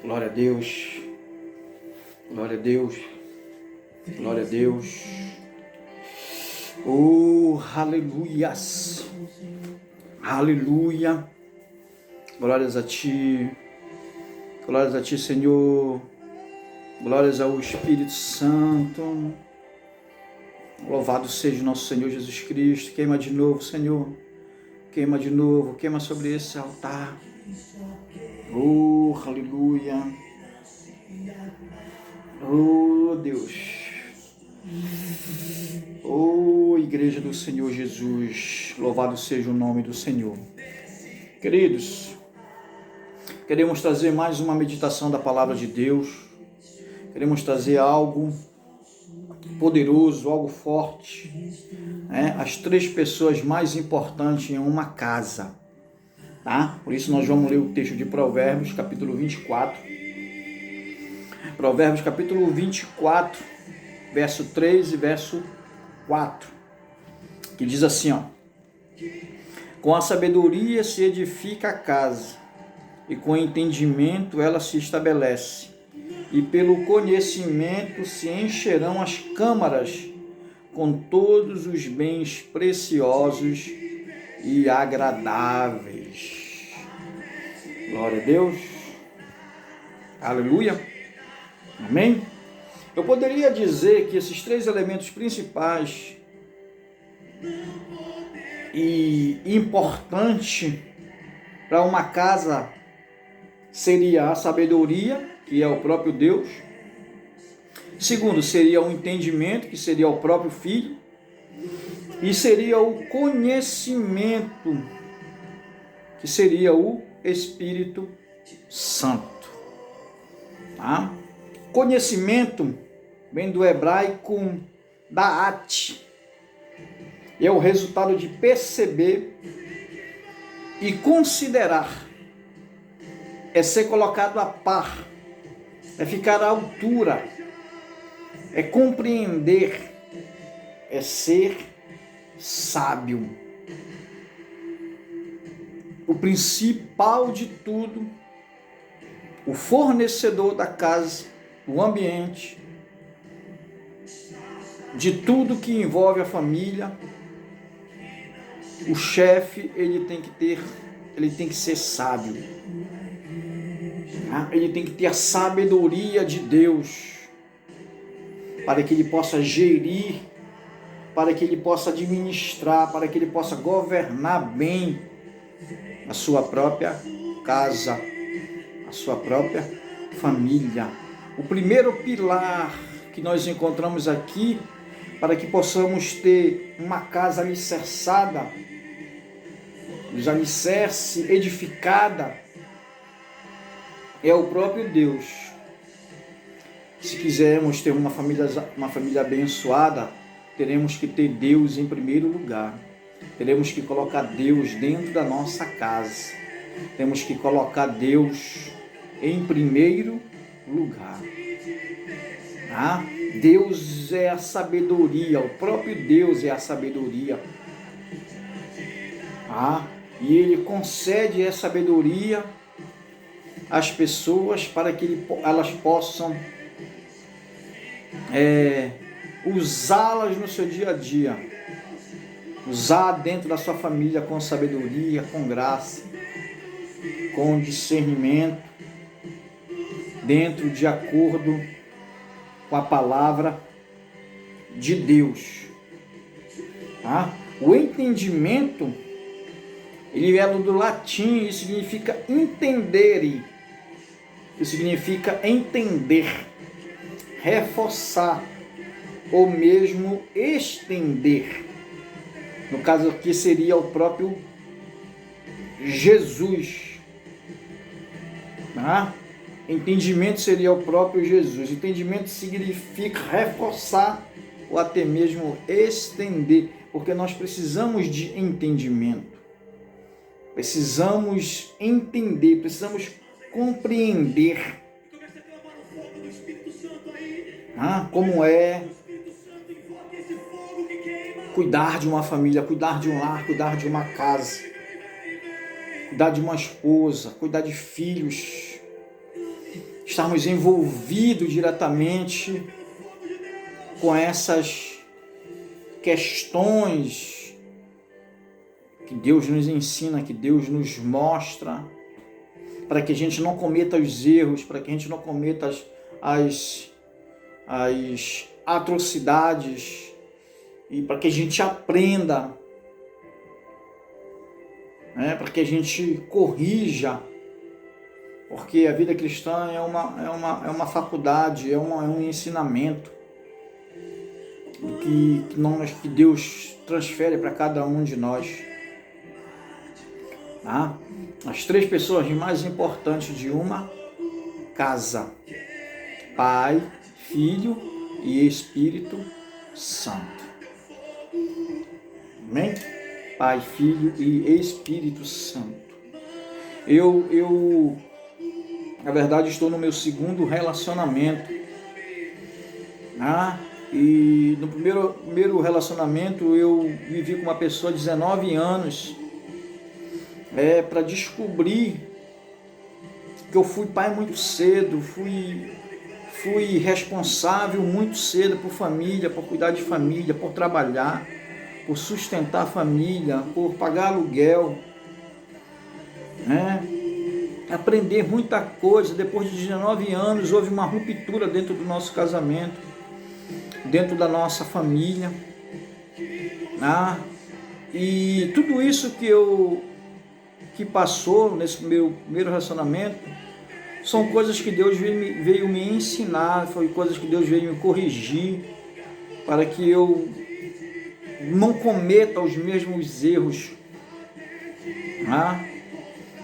Glória a Deus, glória a Deus, glória a Deus. Oh, aleluias, aleluia. Glórias a Ti, Senhor. Glórias ao Espírito Santo. Louvado seja o nosso Senhor Jesus Cristo. Queima de novo, Senhor. Queima de novo, queima sobre esse altar. Oh, aleluia. Oh, Deus. Oh, Igreja do Senhor Jesus. Louvado seja o nome do Senhor. Queridos, queremos trazer mais uma meditação da Palavra de Deus. Queremos trazer algo poderoso, algo forte. As 3 pessoas mais importantes em uma casa. Tá? Por isso nós vamos ler o texto de Provérbios, capítulo 24. Provérbios, capítulo 24, verso 3 e verso 4. Que diz assim, ó: com a sabedoria se edifica a casa, e com o entendimento ela se estabelece, e pelo conhecimento se encherão as câmaras com todos os bens preciosos e agradáveis. Glória a Deus. Aleluia. Amém? Eu poderia dizer que esses 3 elementos principais e importante para uma casa seria a sabedoria, que é o próprio Deus. Segundo, seria o entendimento, que seria o próprio Filho. E seria o conhecimento, que seria o Espírito Santo. Tá? Conhecimento vem do hebraico da'at. É o resultado de perceber e considerar. É ser colocado a par. É ficar à altura. É compreender. É ser sábio. O principal de tudo, o fornecedor da casa, o ambiente, de tudo que envolve a família, o chefe, ele tem que ser sábio. Ele tem que ter a sabedoria de Deus, para que ele possa gerir, para que ele possa administrar, para que ele possa governar bem a sua própria casa, a sua própria família. O primeiro pilar que nós encontramos aqui, para que possamos ter uma casa alicerçada, os alicerce edificada, é o próprio Deus. Se quisermos ter uma família abençoada, teremos que ter Deus em primeiro lugar. Teremos que colocar Deus dentro da nossa casa. Temos que colocar Deus em primeiro lugar. Deus é a sabedoria, o próprio Deus é a sabedoria. E Ele concede essa sabedoria às pessoas para que elas possam usá-las no seu dia a dia, usar dentro da sua família com sabedoria, com graça, com discernimento, dentro de acordo com a palavra de Deus. O entendimento, ele é do latim e significa entendere, que significa entender, reforçar ou mesmo estender. No caso aqui seria o próprio Jesus. Entendimento seria o próprio Jesus. Entendimento significa reforçar ou até mesmo estender, porque nós precisamos de entendimento. Precisamos entender, precisamos compreender como é cuidar de uma família, cuidar de um lar, cuidar de uma casa, cuidar de uma esposa, cuidar de filhos. estarmos envolvidos diretamente com essas questões que Deus nos ensina, que Deus nos mostra, para que a gente não cometa os erros, para que a gente não cometa as atrocidades, e para que a gente aprenda, né, para que a gente corrija, porque a vida cristã é uma faculdade, é um ensinamento que Deus transfere para cada um de nós. Tá? As 3 pessoas mais importantes de uma casa: Pai, Filho e Espírito Santo. Amém? Pai, Filho e Espírito Santo. Eu na verdade, estou no meu 2º relacionamento. E no primeiro relacionamento eu vivi com uma pessoa de 19 anos, para descobrir que eu fui pai muito cedo, fui responsável muito cedo por família, por cuidar de família, por trabalhar, por sustentar a família, por pagar aluguel, né? Aprender muita coisa. Depois de 19 anos houve uma ruptura dentro do nosso casamento, dentro da nossa família, e tudo isso que passou nesse meu primeiro relacionamento são coisas que Deus veio me ensinar, foi coisas que Deus veio me corrigir, para que eu não cometa os mesmos erros,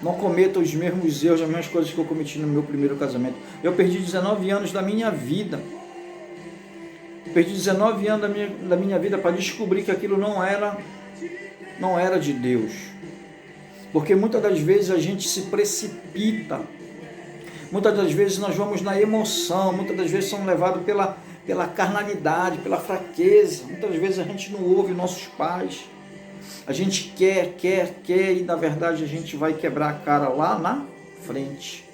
não cometa os mesmos erros, as mesmas coisas que eu cometi no meu primeiro casamento. Eu perdi 19 anos da minha vida. Perdi 19 anos da minha vida para descobrir que aquilo não era de Deus. Porque muitas das vezes a gente se precipita. Muitas das vezes nós vamos na emoção. Muitas das vezes somos levados pela carnalidade, pela fraqueza. Muitas vezes a gente não ouve nossos pais. A gente quer e na verdade a gente vai quebrar a cara lá na frente.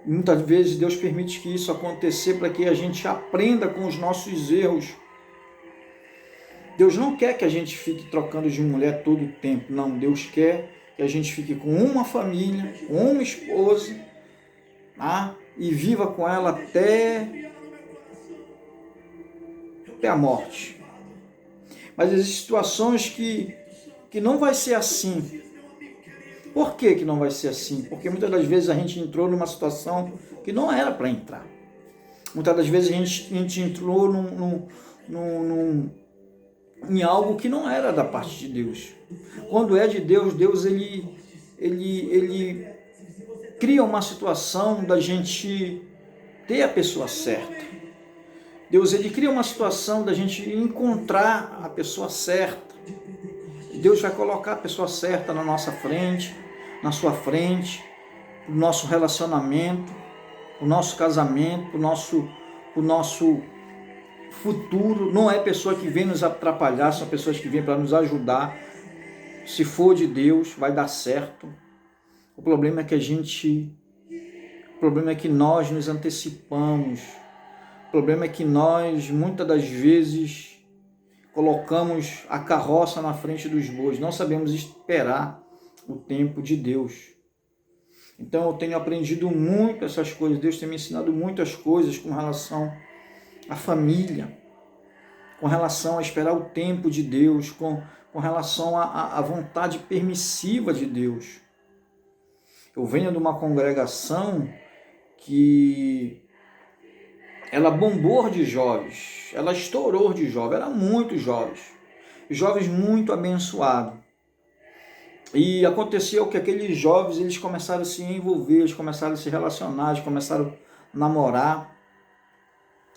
Muitas vezes Deus permite que isso aconteça para que a gente aprenda com os nossos erros. Deus não quer que a gente fique trocando de mulher todo o tempo. Não, Deus quer que a gente fique com uma família, com uma esposa, e viva com ela até a morte. Mas existem situações que não vai ser assim. Por que não vai ser assim? Porque muitas das vezes a gente entrou numa situação que não era para entrar. Muitas das vezes a gente entrou em algo que não era da parte de Deus. Quando é de Deus, Deus ele cria uma situação da gente ter a pessoa certa. Deus ele cria uma situação da gente encontrar a pessoa certa. Deus vai colocar a pessoa certa na nossa frente, na sua frente, o nosso relacionamento, o nosso casamento, o nosso futuro. Não é pessoa que vem nos atrapalhar, são pessoas que vêm para nos ajudar. Se for de Deus, vai dar certo. O problema é que nós nos antecipamos. O problema é que nós, muitas das vezes, colocamos a carroça na frente dos bois. Não sabemos esperar o tempo de Deus. Então eu tenho aprendido muito essas coisas. Deus tem me ensinado muitas coisas com relação à família, com relação a esperar o tempo de Deus, com relação à vontade permissiva de Deus. Eu venho de uma congregação que ela bombou de jovens, ela estourou de jovens, eram muitos jovens muito abençoados. E aconteceu que aqueles jovens, eles começaram a se envolver, eles começaram a se relacionar, eles começaram a namorar.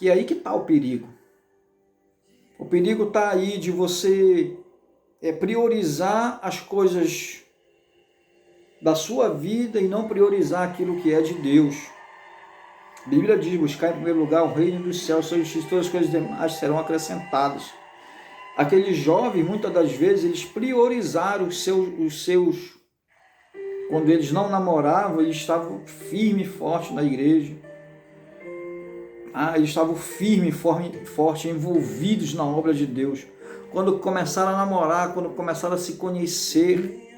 E aí que está o perigo. O perigo está aí de você priorizar as coisas da sua vida e não priorizar aquilo que é de Deus. A Bíblia diz: buscar em primeiro lugar o reino dos céus, sua justiça, todas as coisas demais serão acrescentadas. Aqueles jovens, muitas das vezes, eles priorizaram os seus quando eles não namoravam, eles estavam firme e forte na igreja. Eles estavam firme e forte, envolvidos na obra de Deus. Quando começaram a namorar, quando começaram a se conhecer,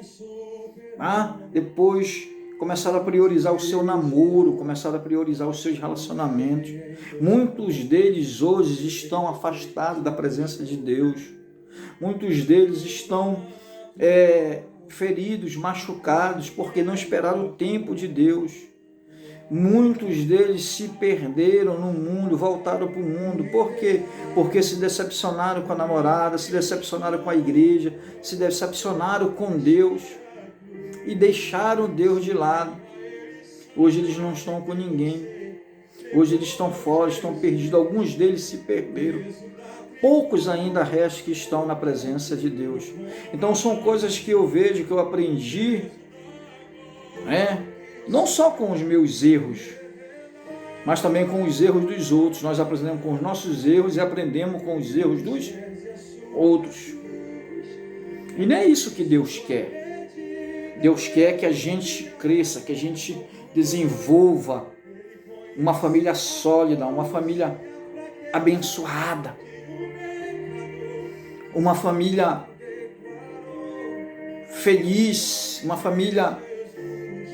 depois começaram a priorizar o seu namoro, começaram a priorizar os seus relacionamentos. Muitos deles hoje estão afastados da presença de Deus. Muitos deles estão feridos, machucados, porque não esperaram o tempo de Deus. Muitos deles se perderam no mundo, voltaram para o mundo. Por quê? Porque se decepcionaram com a namorada, se decepcionaram com a igreja, se decepcionaram com Deus e deixaram Deus de lado. Hoje eles não estão com ninguém. Hoje eles estão fora, estão perdidos. Alguns deles se perderam. Poucos ainda restam que estão na presença de Deus. Então são coisas que eu vejo, que eu aprendi, não só com os meus erros, mas também com os erros dos outros. Nós aprendemos com os nossos erros e aprendemos com os erros dos outros. E não é isso que Deus quer. Deus quer que a gente cresça, que a gente desenvolva uma família sólida, uma família abençoada, uma família feliz, uma família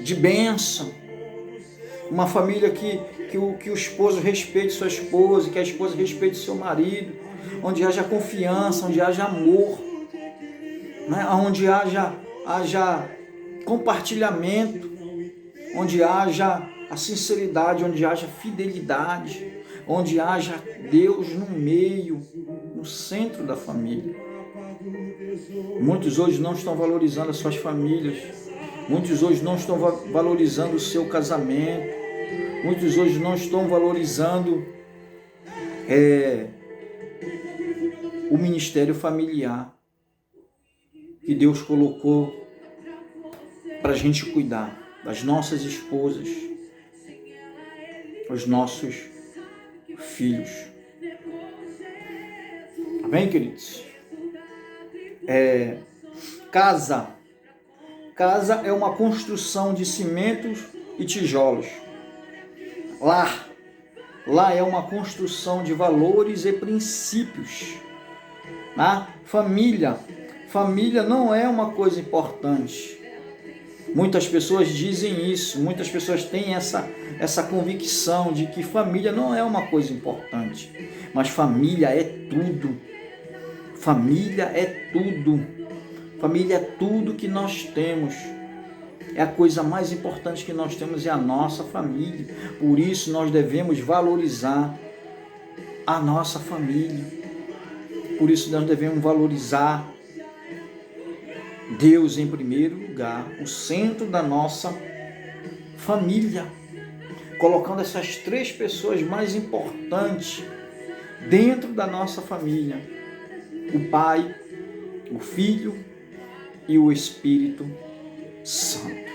de bênção, uma família que o esposo respeite sua esposa, que a esposa respeite seu marido, onde haja confiança, onde haja amor, onde haja compartilhamento, onde haja a sinceridade, onde haja fidelidade, onde haja Deus no meio, no centro da família. Muitos hoje não estão valorizando as suas famílias. Muitos hoje não estão valorizando o seu casamento. Muitos hoje não estão valorizando o ministério familiar que Deus colocou para a gente cuidar das nossas esposas, os nossos filhos. Amém, queridos? Casa é uma construção de cimentos e tijolos. Lar é uma construção de valores e princípios. Família não é uma coisa importante. Muitas pessoas dizem isso, muitas pessoas têm essa convicção de que família não é uma coisa importante, mas família é tudo. Família é tudo. Família é tudo que nós temos. É a coisa mais importante que nós temos, é a nossa família. Por isso nós devemos valorizar a nossa família. Por isso nós devemos valorizar Deus em primeiro lugar, o centro da nossa família, colocando essas três pessoas mais importantes dentro da nossa família: o Pai, o Filho e o Espírito Santo.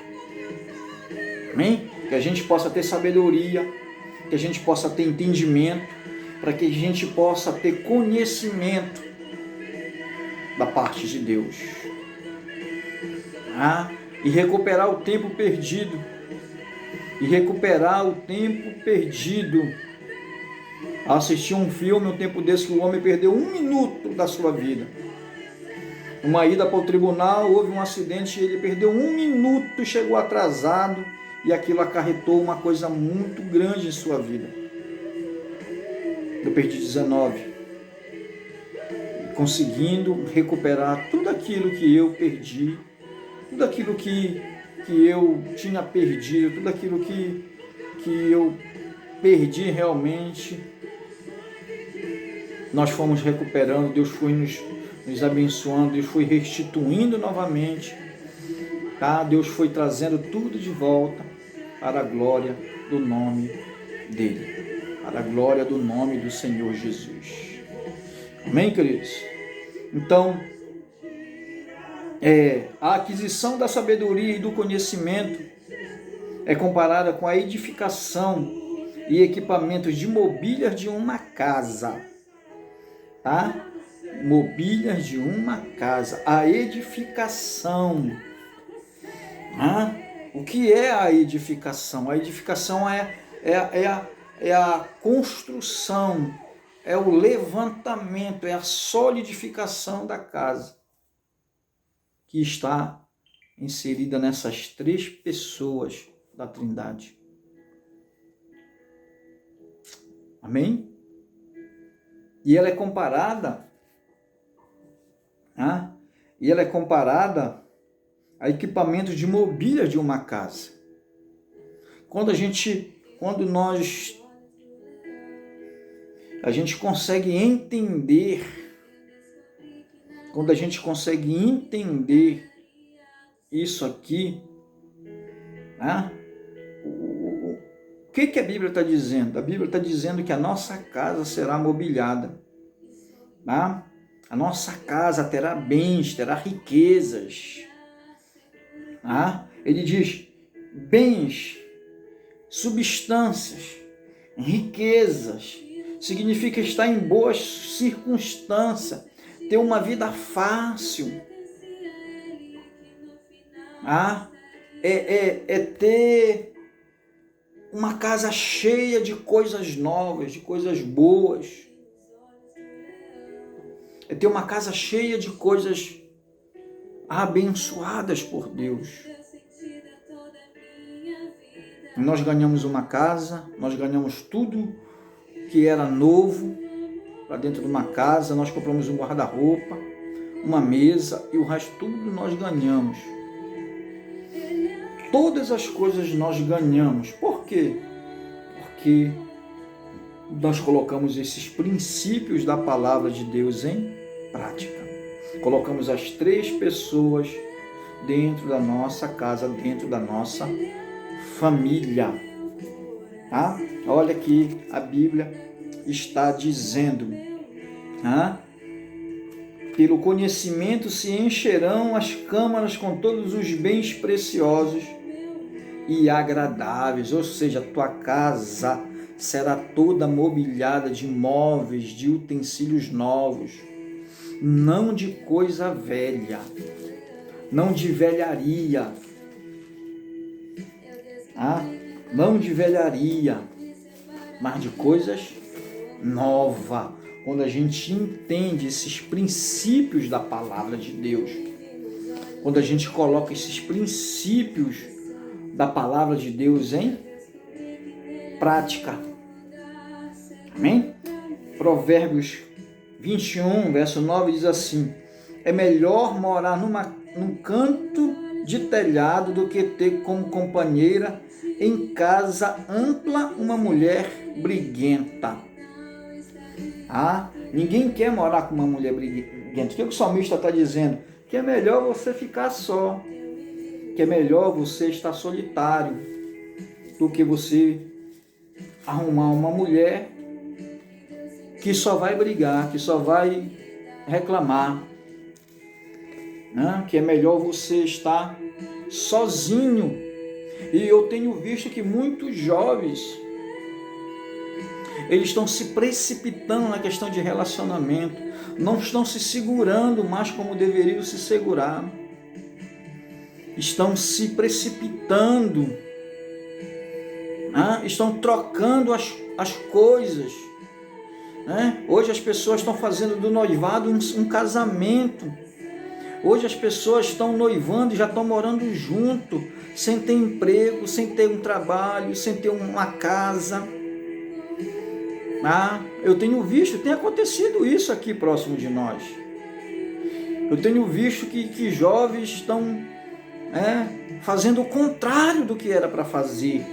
Amém? Que a gente possa ter sabedoria, que a gente possa ter entendimento, para que a gente possa ter conhecimento da parte de Deus. E recuperar o tempo perdido. Assisti um filme um tempo desse que o homem perdeu 1 minuto da sua vida. Uma ida para o tribunal, houve um acidente e ele perdeu 1 minuto, chegou atrasado, e aquilo acarretou uma coisa muito grande em sua vida. Eu perdi 19. Conseguindo recuperar tudo aquilo que eu perdi, tudo aquilo que eu tinha perdido, tudo aquilo que eu perdi realmente, nós fomos recuperando, Deus foi nos abençoando, Deus foi restituindo novamente, Deus foi trazendo tudo de volta para a glória do nome dEle, para a glória do nome do Senhor Jesus. Amém, queridos? Então, a aquisição da sabedoria e do conhecimento é comparada com a edificação e equipamentos de mobílias de uma casa. Mobílias de uma casa. A edificação. O que é a edificação? A edificação é a construção, é o levantamento, é a solidificação da casa que está inserida nessas 3 pessoas da Trindade. Amém? E ela é comparada, a equipamentos de mobília de uma casa. Quando a gente consegue entender, isso aqui, o que a Bíblia está dizendo? A Bíblia está dizendo que a nossa casa será mobiliada. A nossa casa terá bens, terá riquezas. Ele diz bens, substâncias, riquezas. Significa estar em boas circunstâncias, ter uma vida fácil. É ter uma casa cheia de coisas novas, de coisas boas. É ter uma casa cheia de coisas abençoadas por Deus. Nós ganhamos uma casa, nós ganhamos tudo que era novo para dentro de uma casa, nós compramos um guarda-roupa, uma mesa e o resto tudo nós ganhamos. Todas as coisas nós ganhamos. Por quê? Porque nós colocamos esses princípios da palavra de Deus em prática. Colocamos as 3 pessoas dentro da nossa casa, dentro da nossa família. Olha que a Bíblia está dizendo. Pelo conhecimento se encherão as câmaras com todos os bens preciosos e agradáveis. Ou seja, a tua casa será toda mobiliada de móveis, de utensílios novos, não de coisa velha, não de velharia, não de velharia, mas de coisas novas. Quando a gente entende esses princípios da palavra de Deus, quando a gente coloca esses princípios da palavra de Deus em prática. Amém? Provérbios 21, verso 9 diz assim: é melhor morar num canto de telhado do que ter como companheira em casa ampla uma mulher briguenta. Ninguém quer morar com uma mulher briguenta. O que o salmista está dizendo? Que é melhor você ficar só, que é melhor você estar solitário, do que você arrumar uma mulher que só vai brigar, que só vai reclamar. Que é melhor você estar sozinho. E eu tenho visto que muitos jovens, eles estão se precipitando na questão de relacionamento, não estão se segurando mais como deveriam se segurar, estão se precipitando, estão trocando as coisas. Hoje as pessoas estão fazendo do noivado um casamento. Hoje as pessoas estão noivando e já estão morando junto, sem ter emprego, sem ter um trabalho, sem ter uma casa. Eu tenho visto, tem acontecido isso aqui próximo de nós. Eu tenho visto que jovens estão fazendo o contrário do que era para fazer.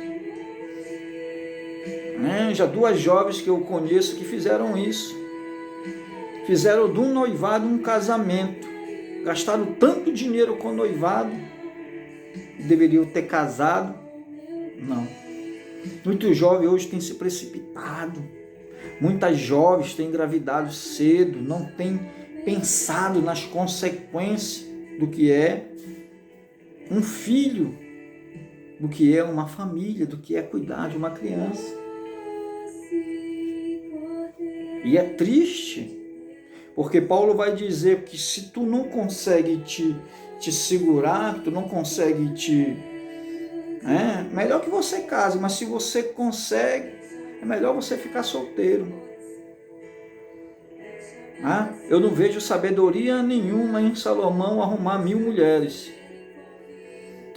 Já 2 jovens que eu conheço que fizeram isso. Fizeram de um noivado um casamento. Gastaram tanto dinheiro com o noivado, deveriam ter casado. Não. Muitos jovens hoje têm se precipitado. Muitas jovens têm engravidado cedo, não têm pensado nas consequências do que é um filho, do que é uma família, do que é cuidar de uma criança. E é triste, porque Paulo vai dizer que se tu não consegue te segurar, tu não consegue Melhor que você case, mas se você consegue, é melhor você ficar solteiro. Eu não vejo sabedoria nenhuma em Salomão arrumar 1000 mulheres.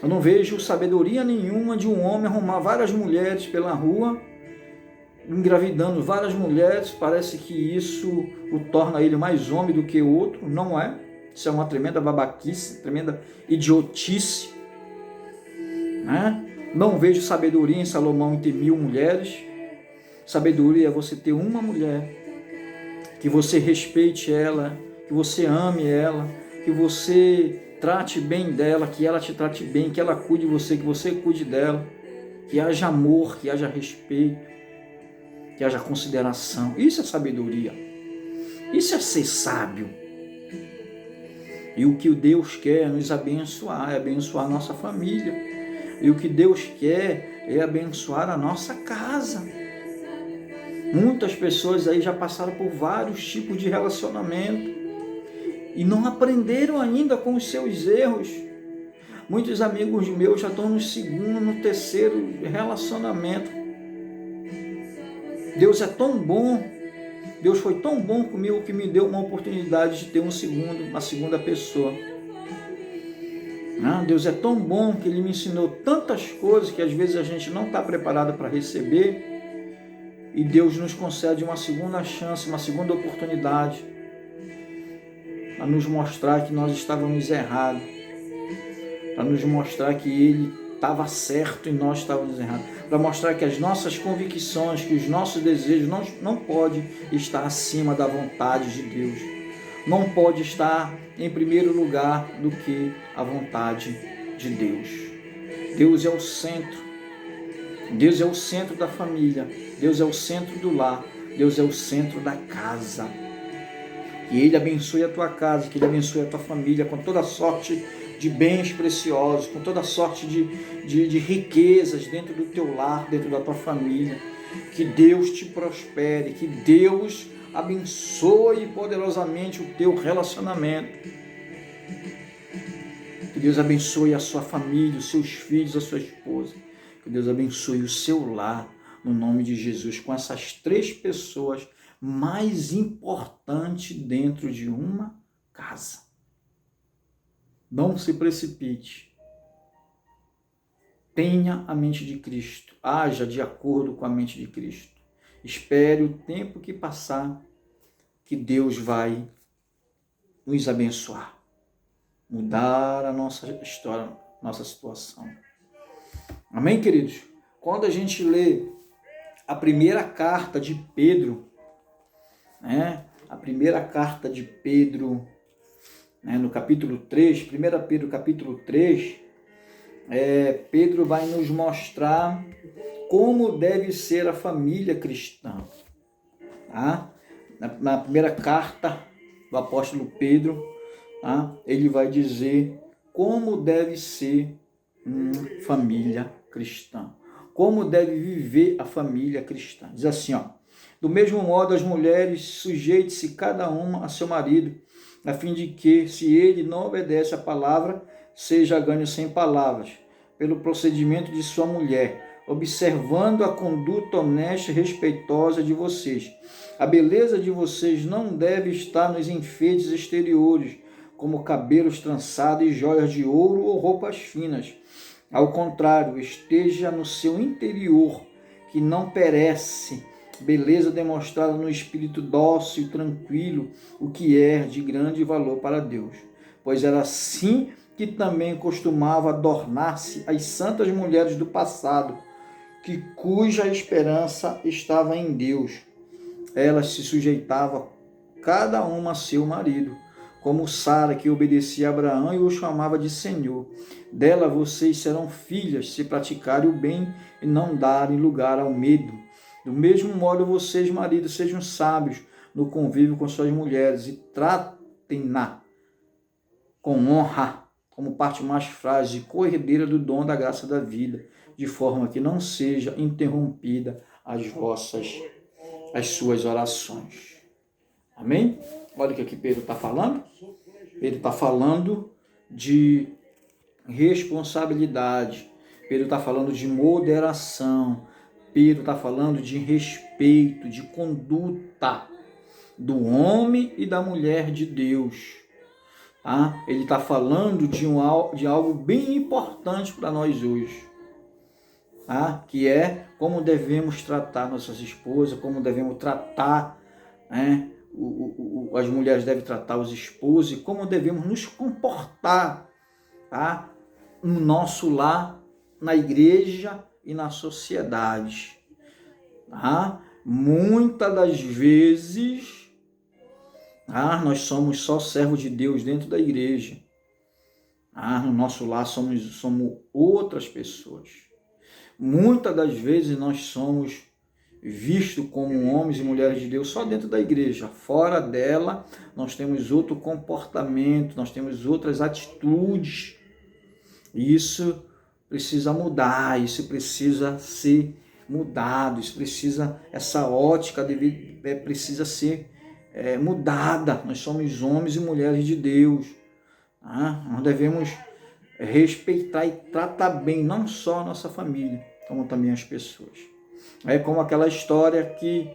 Eu não vejo sabedoria nenhuma de um homem arrumar várias mulheres pela rua, engravidando várias mulheres. Parece que isso o torna ele mais homem do que o outro. Não é. Isso é uma tremenda babaquice, tremenda idiotice. Não vejo sabedoria em Salomão em ter 1000 mulheres. Sabedoria é você ter uma mulher, que você respeite ela, que você ame ela, que você trate bem dela, que ela te trate bem, que ela cuide de você, que você cuide dela, que haja amor, que haja respeito, que haja consideração. Isso é sabedoria. Isso é ser sábio. E o que Deus quer é nos abençoar, é abençoar a nossa família. E o que Deus quer é abençoar a nossa casa. Muitas pessoas aí já passaram por vários tipos de relacionamento e não aprenderam ainda com os seus erros. Muitos amigos meus já estão no segundo, no terceiro relacionamento. Deus é tão bom, Deus foi tão bom comigo que me deu uma oportunidade de ter uma segunda pessoa. Deus é tão bom que Ele me ensinou tantas coisas que às vezes a gente não está preparado para receber. E Deus nos concede uma segunda chance, uma segunda oportunidade para nos mostrar que nós estávamos errados, para nos mostrar que Ele estava certo e nós estávamos errados, para mostrar que as nossas convicções, que os nossos desejos não podem estar acima da vontade de Deus, não pode estar em primeiro lugar do que a vontade de Deus. Deus é o centro. Deus é o centro da família, Deus é o centro do lar, Deus é o centro da casa. Que Ele abençoe a tua casa, que Ele abençoe a tua família com toda sorte de bens preciosos, com toda sorte de riquezas dentro do teu lar, dentro da tua família. Que Deus te prospere, que Deus abençoe poderosamente o teu relacionamento. Que Deus abençoe a sua família, os seus filhos, a sua esposa. Que Deus abençoe o seu lar, no nome de Jesus, com essas 3 pessoas mais importantes dentro de uma casa. Não se precipite. Tenha a mente de Cristo. Haja de acordo com a mente de Cristo. Espere o tempo que passar, que Deus vai nos abençoar. Mudar a nossa história, nossa situação. Amém, queridos? Quando a gente lê a primeira carta de Pedro, a primeira carta de Pedro, no capítulo 3, 1 Pedro capítulo 3, Pedro vai nos mostrar como deve ser a família cristã. Na primeira carta do apóstolo Pedro, ele vai dizer como deve ser uma família cristã. Como deve viver a família cristã. Diz assim, do mesmo modo as mulheres sujeite-se cada uma a seu marido, a fim de que, se ele não obedece à palavra, seja ganho sem palavras, pelo procedimento de sua mulher, observando a conduta honesta e respeitosa de vocês. A beleza de vocês não deve estar nos enfeites exteriores, como cabelos trançados e joias de ouro ou roupas finas. Ao contrário, esteja no seu interior, que não perece, beleza demonstrada no espírito dócil e tranquilo, o que é de grande valor para Deus. Pois era assim que também costumava adornar-se as santas mulheres do passado, cuja esperança estava em Deus. Elas se sujeitavam cada uma a seu marido, como Sara, que obedecia a Abraão e o chamava de Senhor. Dela vocês serão filhas, se praticarem o bem e não darem lugar ao medo. Do mesmo modo, vocês, maridos, sejam sábios no convívio com suas mulheres e tratem-na com honra, como parte mais frágil e corredeira do dom da graça da vida, de forma que não seja interrompida as suas orações. Amém? Olha o que aqui Pedro está falando. Ele está falando de responsabilidade. Pedro está falando de moderação. Pedro está falando de respeito, de conduta do homem e da mulher de Deus. Tá? Ele está falando de algo bem importante para nós hoje. Tá? Que é como devemos tratar nossas esposas, como devemos tratar, né? As mulheres devem tratar os esposos e como devemos nos comportar, tá? No nosso lar, na igreja e na sociedade. Tá? Muitas das vezes nós somos só servos de Deus dentro da igreja. No nosso lar somos outras pessoas. Muitas das vezes nós somos vistos como homens e mulheres de Deus só dentro da igreja. Fora dela, nós temos outro comportamento, nós temos outras atitudes. Isso precisa mudar, isso precisa ser mudado, essa ótica precisa ser mudada. Nós somos homens e mulheres de Deus. Nós devemos respeitar e tratar bem não só a nossa família, como também as pessoas. É como aquela história que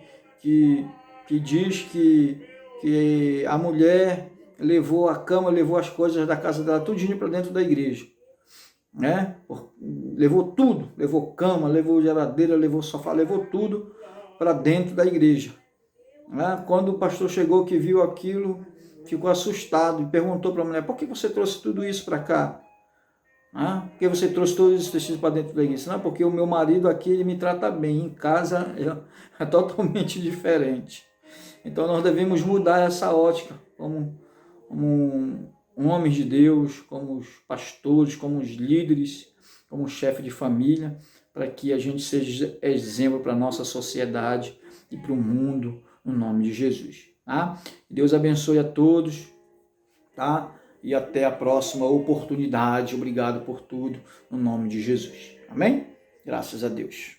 diz que a mulher levou a cama, levou as coisas da casa dela tudinho para dentro da igreja. Né? Levou tudo, levou cama, levou geladeira, levou sofá, levou tudo para dentro da igreja. Né? Quando o pastor chegou, que viu aquilo, ficou assustado e perguntou para a mulher: por que você trouxe tudo isso para cá? Por que você trouxe todos esses tecidos para dentro da igreja? Não, porque o meu marido aqui, ele me trata bem, em casa é totalmente diferente. Então nós devemos mudar essa ótica como homens de Deus, como os pastores, como os líderes, como chefe de família, para que a gente seja exemplo para a nossa sociedade e para o mundo, no nome de Jesus. Tá? Deus abençoe a todos, tá? E até a próxima oportunidade. Obrigado por tudo, no nome de Jesus. Amém? Graças a Deus.